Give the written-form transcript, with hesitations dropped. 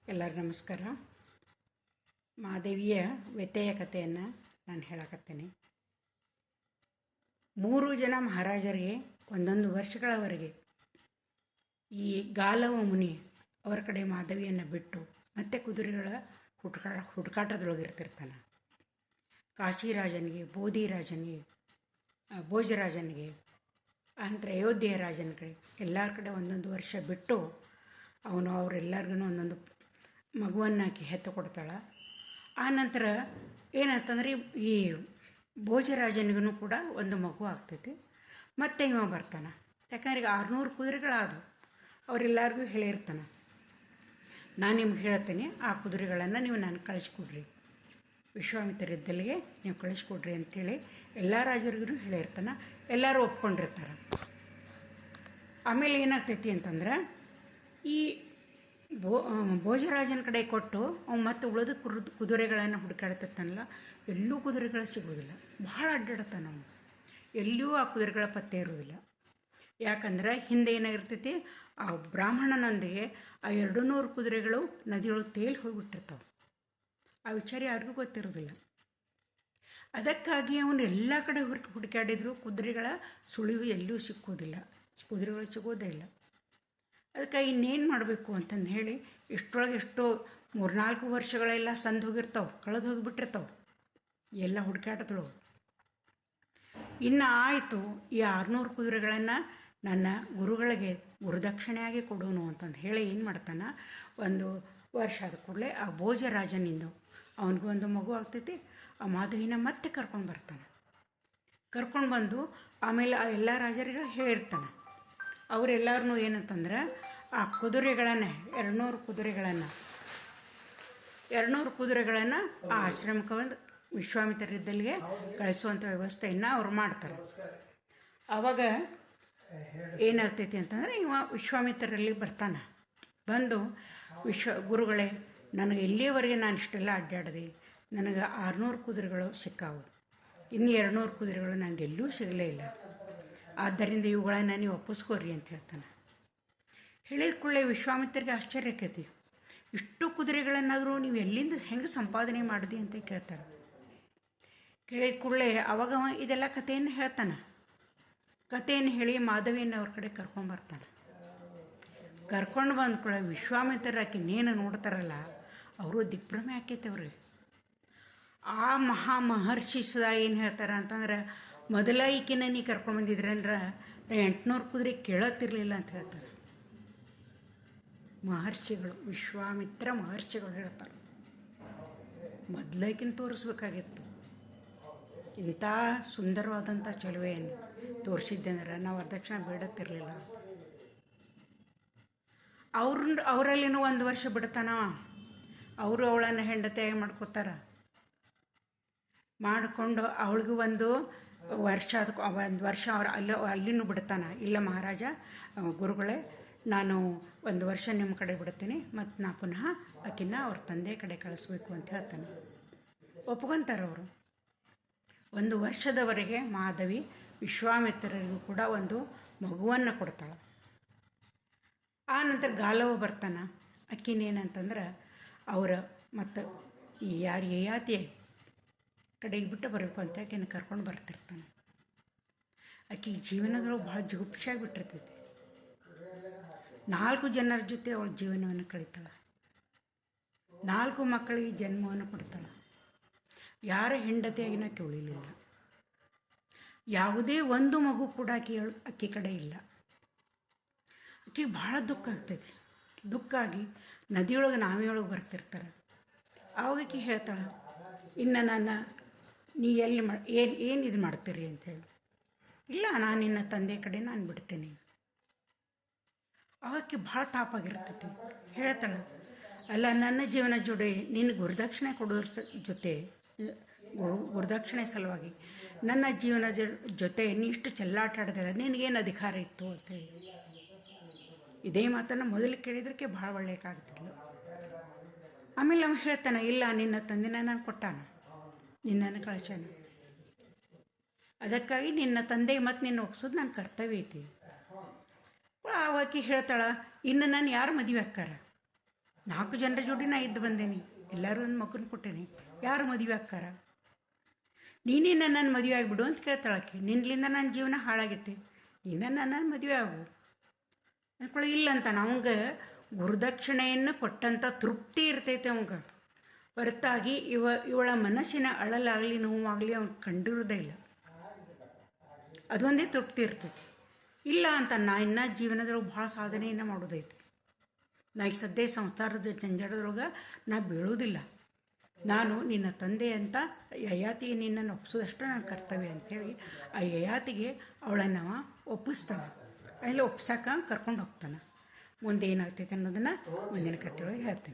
ಎಲ್ಲರಿಗೂ ನಮಸ್ಕಾರ. ಮಹಾದೇವಿಯ ವ್ಯತ್ಯಯ ಕಥೆಯನ್ನು ನಾನು ಹೇಳಕತ್ತೇನೆ. 3 ಜನ ಮಹಾರಾಜರಿಗೆ ಒಂದೊಂದು ವರ್ಷಗಳವರೆಗೆ ಈ ಗಾಲವ ಮುನಿ ಅವರ ಕಡೆ ಮಹಾದೇವಿಯನ್ನು ಬಿಟ್ಟು ಮತ್ತೆ ಕುದುರೆಗಳ ಹುಡುಕಾಟದೊಳಗಿರ್ತಿರ್ತಾನೆ. ಕಾಶಿರಾಜನಿಗೆ, ಬೋಧಿರಾಜನಿಗೆ, ಭೋಜರಾಜನಿಗೆ, ಅಂದರೆ ಅಯೋಧ್ಯೆಯ ರಾಜನ ಕಡೆ ಎಲ್ಲರ ಕಡೆ ಒಂದೊಂದು ವರ್ಷ ಬಿಟ್ಟು ಅವನು ಅವರೆಲ್ಲರಿಗೂ ಒಂದೊಂದು ಮಗುವನ್ನು ಆಕೆ ಹೆತ್ತು ಕೊಡ್ತಾಳೆ. ಆ ನಂತರ ಏನಂತಂದ್ರೆ ಈ ಭೋಜರಾಜನಿಗೂ ಕೂಡ ಒಂದು ಮಗು ಆಗ್ತೈತಿ. ಮತ್ತೆ ಇವ ಬರ್ತಾನೆ. ಯಾಕಂದ್ರೆ ಈಗ 600 ಕುದುರೆಗಳಾದವು. ಅವರೆಲ್ಲರಿಗೂ ಹೇಳಿರ್ತಾನೆ, ನಾನು ನಿಮ್ಗೆ ಹೇಳ್ತೇನೆ, ಆ ಕುದುರೆಗಳನ್ನು ನೀವು ನನಗೆ ಕಳಿಸ್ಕೊಡ್ರಿ, ವಿಶ್ವಾಮಿತ್ರರಿದ್ದಲ್ಲಿಗೆ ನೀವು ಕಳಿಸ್ಕೊಡ್ರಿ ಅಂಥೇಳಿ ಎಲ್ಲ ರಾಜರಿಗೂ ಹೇಳಿರ್ತಾನೆ. ಎಲ್ಲರೂ ಒಪ್ಕೊಂಡಿರ್ತಾರೆ. ಆಮೇಲೆ ಏನಾಗ್ತೈತಿ ಅಂತಂದ್ರೆ ಈ ಭೋಜರಾಜನ ಕಡೆ ಕೊಟ್ಟು ಅವ್ನು ಮತ್ತೆ ಉಳಿದ ಕುದುರೆಗಳನ್ನು ಹುಡುಕಾಡ್ತಿರ್ತಾನಲ್ಲ, ಎಲ್ಲೂ ಕುದುರೆಗಳು ಸಿಗೋದಿಲ್ಲ. ಭಾಳ ಅಡ್ಡಾಡ್ತಾನೆ ಅವನು. ಎಲ್ಲಿಯೂ ಆ ಕುದುರೆಗಳ ಪತ್ತೆ ಇರೋದಿಲ್ಲ. ಯಾಕಂದ್ರೆ ಹಿಂದೆ ಏನಾಗಿರ್ತೈತಿ, ಆ ಬ್ರಾಹ್ಮಣನೊಂದಿಗೆ ಆ 200 ಕುದುರೆಗಳು ನದಿಯೊಳಗೆ ತೇಲಿ ಹೋಗಿಬಿಟ್ಟಿರ್ತಾವೆ. ಆ ವಿಚಾರ ಯಾರಿಗೂ ಗೊತ್ತಿರೋದಿಲ್ಲ. ಅದಕ್ಕಾಗಿ ಅವನು ಎಲ್ಲ ಕಡೆ ಹುಡುಕಾಡಿದ್ರು ಕುದುರೆಗಳ ಸುಳಿವು ಎಲ್ಲೂ ಸಿಕ್ಕೋದಿಲ್ಲ. ಕುದುರೆಗಳು ಸಿಗೋದೇ ಇಲ್ಲ. ಅದಕ್ಕೆ ಇನ್ನೇನು ಮಾಡಬೇಕು ಅಂತಂದು ಹೇಳಿ ಎಷ್ಟೋ 3-4 ವರ್ಷಗಳೆಲ್ಲ ಸಂದು ಹೋಗಿರ್ತಾವೆ, ಕಳೆದು ಹೋಗಿಬಿಟ್ಟಿರ್ತಾವೆ ಎಲ್ಲ ಹುಡುಕಾಟದಳು. ಇನ್ನು ಆಯಿತು, ಈ 600 ಕುದುರೆಗಳನ್ನು ನನ್ನ ಗುರುಗಳಿಗೆ ಗುರುದಕ್ಷಿಣೆಯಾಗಿ ಕೊಡೋನು ಅಂತಂದು ಹೇಳಿ ಏನು ಮಾಡ್ತಾನೆ, 1 ವರ್ಷ ಆದ ಕೂಡಲೇ ಆ ಭೋಜರಾಜನಿಂದ ಅವನಿಗೂ ಒಂದು ಮಗು ಆಗ್ತೈತಿ. ಆ ಮಾಧವಿನ ಮತ್ತೆ ಕರ್ಕೊಂಡು ಬರ್ತಾನೆ. ಕರ್ಕೊಂಡು ಬಂದು ಆಮೇಲೆ ಆ ಎಲ್ಲ ರಾಜರಿಗೆ ಹೇಳಿರ್ತಾನೆ. ಅವರೆಲ್ಲರೂ ಏನಂತಂದ್ರೆ ಆ ಕುದುರೆಗಳನ್ನು 200 ಕುದುರೆಗಳನ್ನು ಆ ಆಶ್ರಮಕ್ಕೆ ಒಂದು ವಿಶ್ವಾಮಿತ್ರರಿದ್ದಲ್ಲಿಗೆ ಕಳಿಸುವಂಥ ವ್ಯವಸ್ಥೆಯನ್ನು ಅವ್ರು ಮಾಡ್ತಾರೆ. ಆವಾಗ ಏನಾಗ್ತೈತಿ ಅಂತಂದರೆ ಇವ ವಿಶ್ವಾಮಿತ್ರರಲ್ಲಿ ಬರ್ತಾನೆ. ಬಂದು ಗುರುಗಳೇ, ನನಗೆ ಇಲ್ಲಿಯವರೆಗೆ ನಾನು ಇಷ್ಟೆಲ್ಲ ಅಡ್ಡಾಡಿದೆ, ನನಗೆ 600 ಕುದುರೆಗಳು ಸಿಕ್ಕಾವು, ಇನ್ನು 200 ಕುದುರೆಗಳು ನನಗೆ ಎಲ್ಲೂ ಸಿಗಲೇ ಇಲ್ಲ. ಆದ್ದರಿಂದ ಇವುಗಳನ್ನು ನೀವು ಒಪ್ಪಿಸ್ಕೋರಿ ಅಂತ ಹೇಳ್ತಾನೆ. ಹೇಳಿದ ಕೂಡಲೇ ವಿಶ್ವಾಮಿತ್ರರಿಗೆ ಆಶ್ಚರ್ಯ ಆಕೈತಿ. ಇಷ್ಟು ಕುದುರೆಗಳನ್ನಾದರೂ ನೀವು ಎಲ್ಲಿಂದ ಹೆಂಗೆ ಸಂಪಾದನೆ ಮಾಡಿದೆ ಅಂತ ಕೇಳ್ತಾರೆ. ಕೇಳಿದ ಕೂಡಲೇ ಅವಾಗ ಇದೆಲ್ಲ ಕಥೆಯನ್ನು ಹೇಳ್ತಾನೆ. ಕಥೆಯನ್ನು ಹೇಳಿ ಮಾಧವಿಯನ್ನು ಅವ್ರ ಕಡೆ ಕರ್ಕೊಂಬರ್ತಾನೆ. ಕರ್ಕೊಂಡು ಬಂದ ಕೂಡ ವಿಶ್ವಾಮಿತ್ರ ಆಕಿನೇನು ನೋಡ್ತಾರಲ್ಲ, ಅವರು ದಿಗ್ಭ್ರಮೆ ಆಕೈತೆ ಅವ್ರಿಗೆ. ಆ ಮಹರ್ಷಿ ಸುಧಾ ಏನು ಹೇಳ್ತಾರೆ ಅಂತಂದ್ರೆ, ಮೊದಲ ಈಕಿನ ನೀ ಕರ್ಕೊಂಡು ಬಂದಿದ್ರೆ ಅಂದ್ರೆ 800 ಕುದುರೆ ಕೇಳತ್ತಿರಲಿಲ್ಲ ಅಂತ ಹೇಳ್ತಾರೆ ಮಹರ್ಷಿಗಳು. ವಿಶ್ವಾಮಿತ್ರ ಮಹರ್ಷಿಗಳು ಹೇಳ್ತಾರೆ, ಮೊದಲೈಕಿನ ತೋರಿಸ್ಬೇಕಾಗಿತ್ತು. ಇಂಥ ಸುಂದರವಾದಂಥ ಚಲುವೆಯನ್ನು ತೋರಿಸಿದ್ದೆ ಅಂದ್ರೆ ನಾವು ವರದಕ್ಷಿಣೆ ಬೇಡತ್ತಿರಲಿಲ್ಲ. ಅವರಲ್ಲಿನೂ 1 ವರ್ಷ ಬಿಡ್ತಾನವ. ಅವರು ಅವಳನ್ನು ಹೆಂಡತಿಯಾಗಿ ಮಾಡ್ಕೋತಾರೆ. ಮಾಡಿಕೊಂಡು ಅವಳಿಗೂ 1 ವರ್ಷ ಅವ್ರು ಅಲ್ಲಿನೂ ಬಿಡ್ತಾನೆ. ಇಲ್ಲ ಮಹಾರಾಜ, ಗುರುಗಳೇ, ನಾನು 1 ವರ್ಷ ನಿಮ್ಮ ಕಡೆ ಬಿಡ್ತೀನಿ, ಮತ್ತು ನಾ ಪುನಃ ಆಕಿನ ಅವ್ರ ತಂದೆ ಕಡೆ ಕಳಿಸ್ಬೇಕು ಅಂತ ಹೇಳ್ತಾನೆ. ಒಪ್ಕೊತಾರೆ ಅವರು. 1 ವರ್ಷದವರೆಗೆ ಮಾಧವಿ ವಿಶ್ವಾಮಿತ್ರರಿಗೂ ಕೂಡ ಒಂದು ಮಗುವನ್ನು ಕೊಡ್ತಾಳೆ. ಆ ನಂತರ ಗಾಲವ ಬರ್ತಾನೆ. ಆಕಿನೇನಂತಂದ್ರೆ ಅವರ ಮತ್ತು ಈ ಯಾರು ಯಯಾತಿ ಕಡೆಗೆ ಬಿಟ್ಟು ಬರಬೇಕು ಅಂತ ಆಕೆಯನ್ನು ಕರ್ಕೊಂಡು ಬರ್ತಿರ್ತಾನೆ. ಆಕೆಗೆ ಜೀವನದೊಳಗೆ ಭಾಳ ಜುಗುಪ್ಸಾಗಿ ಬಿಟ್ಟಿರ್ತೈತಿ. 4 ಜನರ ಜೊತೆ ಅವಳ ಜೀವನವನ್ನು ಕಳೀತಾಳೆ. 4 ಮಕ್ಕಳಿಗೆ ಜನ್ಮವನ್ನು ಕೊಡ್ತಾಳೆ. ಯಾರ ಹೆಂಡತಿಯಾಗಿನ ಆಕೆ ಉಳಿಲಿಲ್ಲ. ಯಾವುದೇ ಒಂದು ಮಗು ಕೂಡ ಆಕೆ ಕಡೆ ಇಲ್ಲ. ಆಕೆಗೆ ಭಾಳ ದುಃಖ ಆಗ್ತೈತಿ. ದುಃಖ ಆಗಿ ನದಿಯೊಳಗೆ ನಾವಿಯೊಳಗೆ ಬರ್ತಿರ್ತಾರೆ. ಆವಾಗ ಆಕೆ ಹೇಳ್ತಾಳೆ, ಇನ್ನು ನೀ ಎಲ್ಲಿ ಏನು ಇದು ಮಾಡ್ತೀರಿ ಅಂತೇಳಿ. ಇಲ್ಲ, ನಾನು ನಿನ್ನ ತಂದೆ ಕಡೆ ನಾನು ಬಿಡ್ತೇನೆ. ಅವಕ್ಕೆ ಭಾಳ ತಾಪಾಗಿರ್ತೈತಿ. ಹೇಳ್ತಾಳೆ, ಅಲ್ಲ, ನನ್ನ ಜೀವನ ಜೋಡಿ ನಿನ್ನ ಗುರುದಕ್ಷಿಣೆ ಕೊಡೋದ್ರ ಜೊತೆ, ಗುರುದಕ್ಷಿಣೆ ಸಲುವಾಗಿ ನನ್ನ ಜೀವನ ಜೊತೆ ನೀಷ್ಟು ಚೆಲ್ಲಾಟ ಆಡಿದ್ರೆ ನಿನಗೇನು ಅಧಿಕಾರ ಇತ್ತು ಅಂತೇಳಿ. ಇದೇ ಮಾತನ್ನು ಮೊದಲು ಕೇಳಿದ್ರಕ್ಕೆ ಭಾಳ ಒಳ್ಳೆಯಕಾಗ್ತಿದ್ಲು. ಆಮೇಲೆ ಅವ್ನು ಹೇಳ್ತಾನೆ, ಇಲ್ಲ, ನಿನ್ನ ತಂದೆನ ನಾನು ಕೊಟ್ಟಾನ, ನಿನ್ನನ್ನು ಕಳಿಸ್ಯಾನ. ಅದಕ್ಕಾಗಿ ನಿನ್ನ ತಂದೆ ಮತ್ತು ನಿನ್ನ ಒಪ್ಸೋದು ನನ್ನ ಕರ್ತವ್ಯ ಐತಿ. ಆವಾಕಿ ಹೇಳ್ತಾಳೆ, ಇನ್ನು ನಾನು ಯಾರು ಮದುವೆ ಅಕ್ಕಾರ? 4 ಜನರ ಜೋಡಿ ನಾ ಇದ್ದು ಬಂದೇನಿ, ಎಲ್ಲರೂ ಒಂದು ಮಕ್ಕನ ಕೊಟ್ಟೇನಿ, ಯಾರು ಮದುವೆ ಆಕ್ಕಾರ? ನೀನೇ ನನ್ನನ್ನು ಮದುವೆ ಆಗಿಬಿಡು ಅಂತ ಕೇಳ್ತಾಳಕ್ಕೆ. ನಿನ್ನಿಂದ ನನ್ನ ಜೀವನ ಹಾಳಾಗೈತಿ, ನೀನೇ ನನ್ನನ್ನು ಮದುವೆ ಆಗು ಅಂದ್ಕೊಳ್ಳಿ. ಇಲ್ಲ ಅಂತ ನಮ್ಗೆ ಗುರುದಕ್ಷಿಣೆಯನ್ನು ಕೊಟ್ಟಂಥ ತೃಪ್ತಿ ಇರ್ತೈತೆ ಅವಂಗೆ, ಹೊರತಾಗಿ ಇವಳ ಮನಸ್ಸಿನ ಅಳಲಾಗಲಿ ನೋವಾಗಲಿ ಅವ್ನು ಕಂಡಿರೋದೇ ಇಲ್ಲ. ಅದೊಂದೇ ತೃಪ್ತಿ ಇರ್ತೈತಿ. ಇಲ್ಲ ಅಂತ ನಾ ಇನ್ನೂ ಜೀವನದೊಳಗೆ ಭಾಳ ಸಾಧನೆಯನ್ನು ಮಾಡೋದೈತಿ. ನಾ ಈಗ ಸದ್ಯ ಸಂಸಾರದ ಜಂಜಾಟದೊಳಗೆ ನಾ ಬೀಳೋದಿಲ್ಲ. ನಾನು ನಿನ್ನ ತಂದೆ ಅಂತ ಯಯಾತಿಗೆ ನಿನ್ನನ್ನು ಒಪ್ಪಿಸೋದಷ್ಟು ನನ್ನ ಕರ್ತವ್ಯ ಅಂಥೇಳಿ ಆ ಯಯಾತಿಗೆ ಅವಳನ್ನು ಒಪ್ಪಿಸ್ತಾನೆ. ಅಲ್ಲಿ ಒಪ್ಸಕ್ಕೆ ಕರ್ಕೊಂಡು ಹೋಗ್ತಾನೆ. ಮುಂದೆ ಏನಾಗ್ತೈತೆ ಅನ್ನೋದನ್ನು ಮುಂದಿನ ಕಥೆಯೊಳಗೆ ಹೇಳ್ತೀನಿ.